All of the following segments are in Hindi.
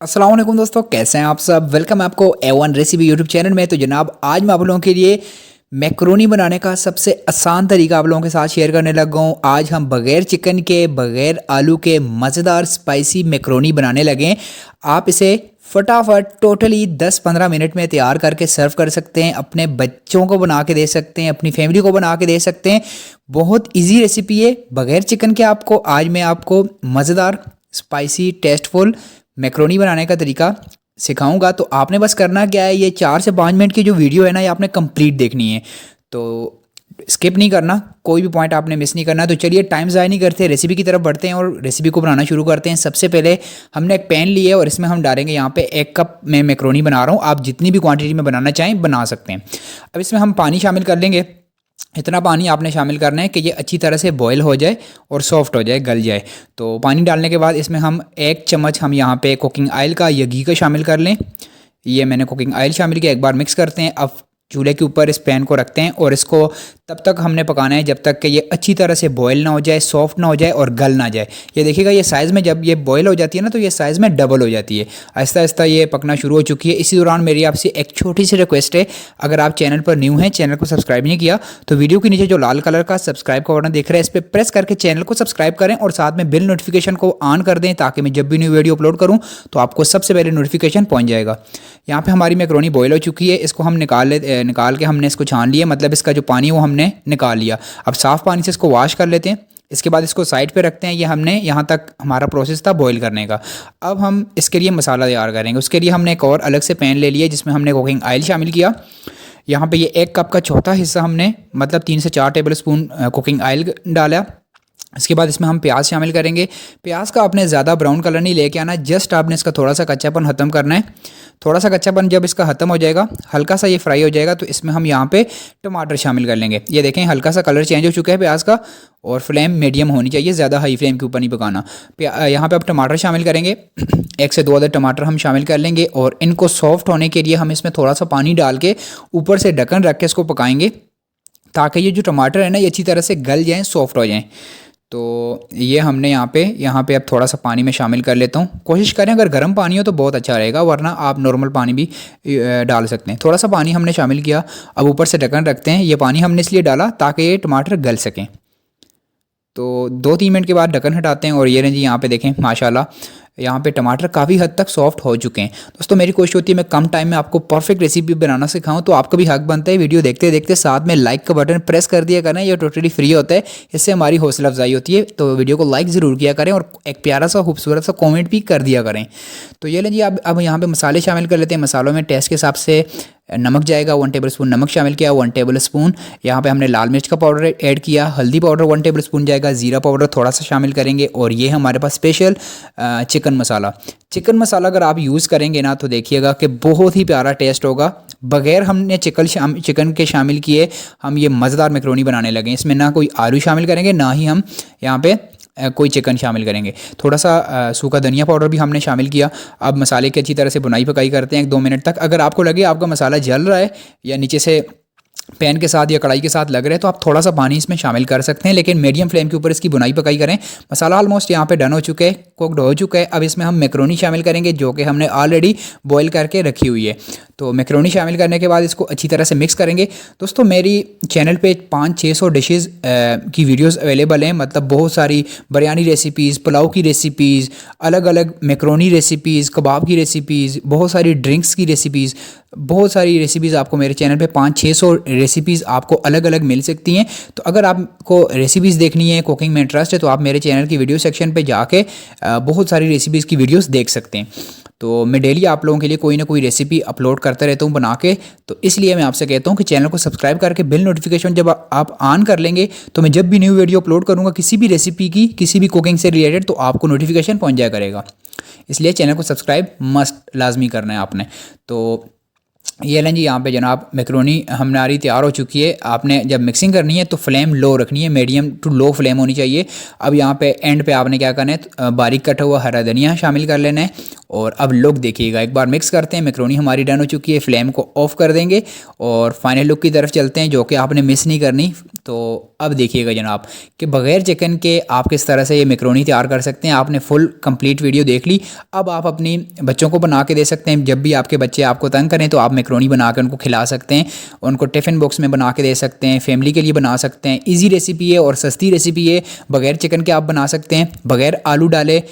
अस्सलाम वालेकुम दोस्तों, कैसे हैं आप सब। वेलकम है आपको A1 रेसिपी यूट्यूब चैनल में। तो जनाब आज मैं आप लोगों के लिए मैक्रोनी बनाने का सबसे आसान तरीका आप लोगों के साथ शेयर करने लगा हूँ। आज हम बग़ैर चिकन के बग़ैर आलू के मज़ेदार स्पाइसी मैक्रोनी बनाने लगे हैं। आप इसे फटाफट टोटली 10-15 मिनट में तैयार करके सर्व कर सकते हैं। अपने बच्चों को बना के दे सकते हैं, अपनी फैमिली को बना के दे सकते हैं। बहुत इजी रेसिपी है बग़ैर चिकन के। आज मैं आपको मज़ेदार स्पाइसी टेस्टफुल मैक्रोनी बनाने का तरीका सिखाऊंगा। तो आपने बस करना क्या है, ये 4 से 5 मिनट की जो वीडियो है ना, ये आपने कंप्लीट देखनी है। तो स्किप नहीं करना, कोई भी पॉइंट आपने मिस नहीं करना। तो चलिए टाइम ज़ाया नहीं करते, रेसिपी की तरफ बढ़ते हैं और रेसिपी को बनाना शुरू करते हैं। सबसे पहले हमने एक पैन लिया है और इसमें हम डालेंगे यहाँ पे 1 कप में मैक्रोनी बना रहा हूँ। आप जितनी भी क्वांटिटी में बनाना चाहें बना सकते हैं। अब इसमें हम पानी शामिल कर लेंगे। इतना पानी आपने शामिल करना है कि ये अच्छी तरह से बॉयल हो जाए और सॉफ्ट हो जाए, गल जाए। तो पानी डालने के बाद इसमें हम 1 चम्मच हम यहाँ पे कुकिंग ऑयल का या घी का शामिल कर लें। ये मैंने कुकिंग ऑयल शामिल किया, एक बार मिक्स करते हैं। अब चूल्हे के ऊपर इस पैन को रखते हैं और इसको तब तक हमने पकाना है जब तक कि ये अच्छी तरह से बॉयल ना हो जाए, सॉफ्ट ना हो जाए और गल ना जाए। ये देखिएगा, ये साइज़ में जब ये बॉयल हो जाती है ना, तो ये साइज़ में डबल हो जाती है। आहिस्ता आहिस्ता ये पकना शुरू हो चुकी है। इसी दौरान मेरी आपसे एक छोटी सी रिक्वेस्ट है, अगर आप चैनल पर न्यू हैं, चैनल को सब्सक्राइब नहीं किया, तो वीडियो के नीचे जो लाल कलर का सब्सक्राइब का बटन दिख रहा है, इस पर प्रेस करके चैनल को सब्सक्राइब करें और साथ में बिल नोटिफिकेशन को ऑन कर दें, ताकि मैं जब भी न्यू वीडियो अपलोड करूँ तो आपको सबसे पहले नोटिफिकेशन पहुँच जाएगा। यहाँ पे हमारी मैक्रोनी बॉयल हो चुकी है। इसको हम निकाल के हमने इसको छान लिया, मतलब इसका जो पानी वो हमने निकाल लिया। अब साफ़ पानी से इसको वॉश कर लेते हैं। इसके बाद इसको साइड पे रखते हैं। ये हमने यहाँ तक हमारा प्रोसेस था बॉईल करने का। अब हम इसके लिए मसाला तैयार करेंगे। उसके लिए हमने एक और अलग से पैन ले लिया, जिसमें हमने कुकिंग ऑयल शामिल किया। यहाँ पे ये 1 कप का चौथा हिस्सा हमने, मतलब 3 से 4 टेबल स्पून कुकिंग ऑयल डाला। इसके बाद इसमें हम प्याज शामिल करेंगे। प्याज का आपने ज़्यादा ब्राउन कलर नहीं लेके आना, जस्ट आपने इसका थोड़ा सा कच्चापन ख़त्म करना है। थोड़ा सा कच्चापन जब इसका ख़त्म हो जाएगा, हल्का सा ये फ्राई हो जाएगा, तो इसमें हम यहाँ पे टमाटर शामिल कर लेंगे। ये देखें, हल्का सा कलर चेंज हो चुका है प्याज का और फ्लेम मीडियम होनी चाहिए, ज़्यादा हाई फ्लेम के ऊपर नहीं पकाना। यहाँ पे अब टमाटर शामिल करेंगे। 1 से 2 अदर टमाटर हम शामिल कर लेंगे और इनको सॉफ्ट होने के लिए हम इसमें थोड़ा सा पानी डाल के ऊपर से ढक्कन रख के इसको पकाएंगे, ताकि ये जो टमाटर है ना, ये अच्छी तरह से गल जाएँ, सॉफ्ट हो जाएँ। तो ये हमने यहाँ पे अब थोड़ा सा पानी में शामिल कर लेता हूँ। कोशिश करें अगर गर्म पानी हो तो बहुत अच्छा रहेगा, वरना आप नॉर्मल पानी भी डाल सकते हैं। थोड़ा सा पानी हमने शामिल किया। अब ऊपर से ढक्कन रखते हैं। ये पानी हमने इसलिए डाला ताकि ये टमाटर गल सकें। तो 2-3 मिनट के बाद ढक्कन हटाते हैं और ये जी, यहाँ पे देखें माशाल्लाह, यहाँ पे टमाटर काफ़ी हद तक सॉफ्ट हो चुके हैं। दोस्तों मेरी कोशिश होती है मैं कम टाइम में आपको परफेक्ट रेसिपी बनाना सिखाऊं, तो आपका भी हक बनता है वीडियो देखते देखते साथ में लाइक का बटन प्रेस कर दिया करें। ये टोटली फ्री होता है, इससे हमारी हौसला अफजाई होती है। तो वीडियो को लाइक ज़रूर किया करें और एक प्यारा सा खूबसूरत सा कॉमेंट भी कर दिया करें। तो ये लें जी, अब यहाँ पर मसाले शामिल कर लेते हैं। मसालों में टेस्ट के हिसाब से नमक जाएगा, 1 टेबल स्पून नमक शामिल किया, 1 टेबल स्पून यहाँ पे हमने लाल मिर्च का पाउडर ऐड किया, हल्दी पाउडर 1 टेबल स्पून जाएगा, ज़ीरा पाउडर थोड़ा सा शामिल करेंगे और ये हमारे पास स्पेशल चिकन मसाला। चिकन मसाला अगर आप यूज़ करेंगे ना, तो देखिएगा कि बहुत ही प्यारा टेस्ट होगा। बगैर हमने चिकन के शामिल किए हम ये मज़ेदार मैक्रोनी बनाने लगे। इसमें ना कोई आलू शामिल करेंगे, ना ही हम यहाँ पे कोई चिकन शामिल करेंगे। थोड़ा सा सूखा धनिया पाउडर भी हमने शामिल किया। अब मसाले की अच्छी तरह से बुनाई पकाई करते हैं 1-2 मिनट तक। अगर आपको लगे आपका मसाला जल रहा है या नीचे से पैन के साथ या कढ़ाई के साथ लग रहे हैं, तो आप थोड़ा सा पानी इसमें शामिल कर सकते हैं, लेकिन मीडियम फ्लेम के ऊपर इसकी बुनाई पकाई करें। मसाला ऑलमोस्ट यहाँ पे डन हो चुका है, कुकड हो चुका है। अब इसमें हम मैक्रोनी शामिल करेंगे, जो कि हमने ऑलरेडी बॉईल करके रखी हुई है। तो मैक्रोनी शामिल करने के बाद इसको अच्छी तरह से मिक्स करेंगे। दोस्तों मेरी चैनल पे 500-600 डिशेज़ की वीडियोस अवेलेबल हैं, मतलब बहुत सारी बिरयानी रेसिपीज़, पुलाव की रेसिपीज़, अलग अलग मैक्रोनी रेसिपीज़, कबाब की रेसिपीज़, बहुत सारी ड्रिंक्स की रेसिपीज़, बहुत सारी रेसिपीज़ आपको मेरे चैनल पे 500-600 रेसिपीज़ आपको अलग अलग मिल सकती हैं। तो अगर आपको रेसिपीज़ देखनी है, कुकिंग में इंटरेस्ट है, तो आप मेरे चैनल की वीडियो सेक्शन पे जाके बहुत सारी रेसिपीज़ की वीडियोस देख सकते हैं। तो मैं डेली आप लोगों के लिए कोई ना कोई रेसिपी अपलोड करता रहता हूँ बना के। तो इसलिए मैं आपसे कहता हूँ कि चैनल को सब्सक्राइब करके बिल नोटिफिकेशन जब आप ऑन कर लेंगे, तो मैं जब भी न्यू वीडियो अपलोड करूँगा किसी भी रेसिपी की, किसी भी कुकिंग से रिलेटेड, तो आपको नोटिफिकेशन पहुँच जाया करेगा। इसलिए चैनल को सब्सक्राइब मस्ट लाजमी करना है आपने। तो ये लें जी, यहाँ पे जनाब मैक्रोनी हमारी तैयार हो चुकी है। आपने जब मिक्सिंग करनी है तो फ्लेम लो रखनी है, मीडियम टू लो फ्लेम होनी चाहिए। अब यहाँ पे एंड पे आपने क्या करना है, तो बारीक कटा हुआ हरा धनिया शामिल कर लेना है। और अब लुक देखिएगा, एक बार मिक्स करते हैं। मैक्रोनी हमारी डन हो चुकी है, फ्लेम को ऑफ कर देंगे और फाइनल लुक की तरफ चलते हैं, जो कि आपने मिस नहीं करनी। तो अब देखिएगा जनाब कि बग़ैर चिकन के आप किस तरह से ये मैक्रोनी तैयार कर सकते हैं। आपने फुल कंप्लीट वीडियो देख ली। अब आप अपनी बच्चों को बना के दे सकते हैं। जब भी आपके बच्चे आपको तंग करें तो आप मैक्रोनी बना के उनको खिला सकते हैं। उनको टिफ़िन बॉक्स में बना के दे सकते हैं, फैमिली के लिए बना सकते हैं। ईजी रेसिपी है और सस्ती रेसिपी है। बग़ैर चिकन के आप बना सकते हैं, बग़ैर आलू डाले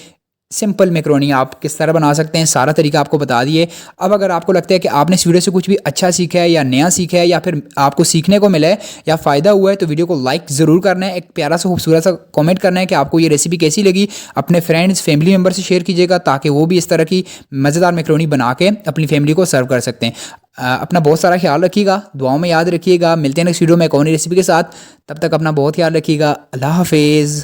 सिंपल मैक्रोनी आप किस तरह बना सकते हैं, सारा तरीका आपको बता दिए। अब अगर आपको लगता है कि आपने इस वीडियो से कुछ भी अच्छा सीखा है या नया सीखा है या फिर आपको सीखने को मिला है या फ़ायदा हुआ है तो वीडियो को लाइक ज़रूर करना है। एक प्यारा सा खूबसूरत सा कमेंट करना है कि आपको ये रेसिपी कैसी लगी। अपने फ्रेंड्स फैमिली मेम्बर से शेयर कीजिएगा ताकि वो भी इस तरह की मज़ेदार मैक्रोनी बना के अपनी फैमिली को सर्व कर सकते हैं। अपना बहुत सारा ख्याल रखिएगा, दुआओं में याद रखिएगा। मिलते हैं नेक्स्ट वीडियो में एक और नई रेसिपी के साथ। तब तक अपना बहुत ख्याल रखिएगा। अल्लाह हाफिज़।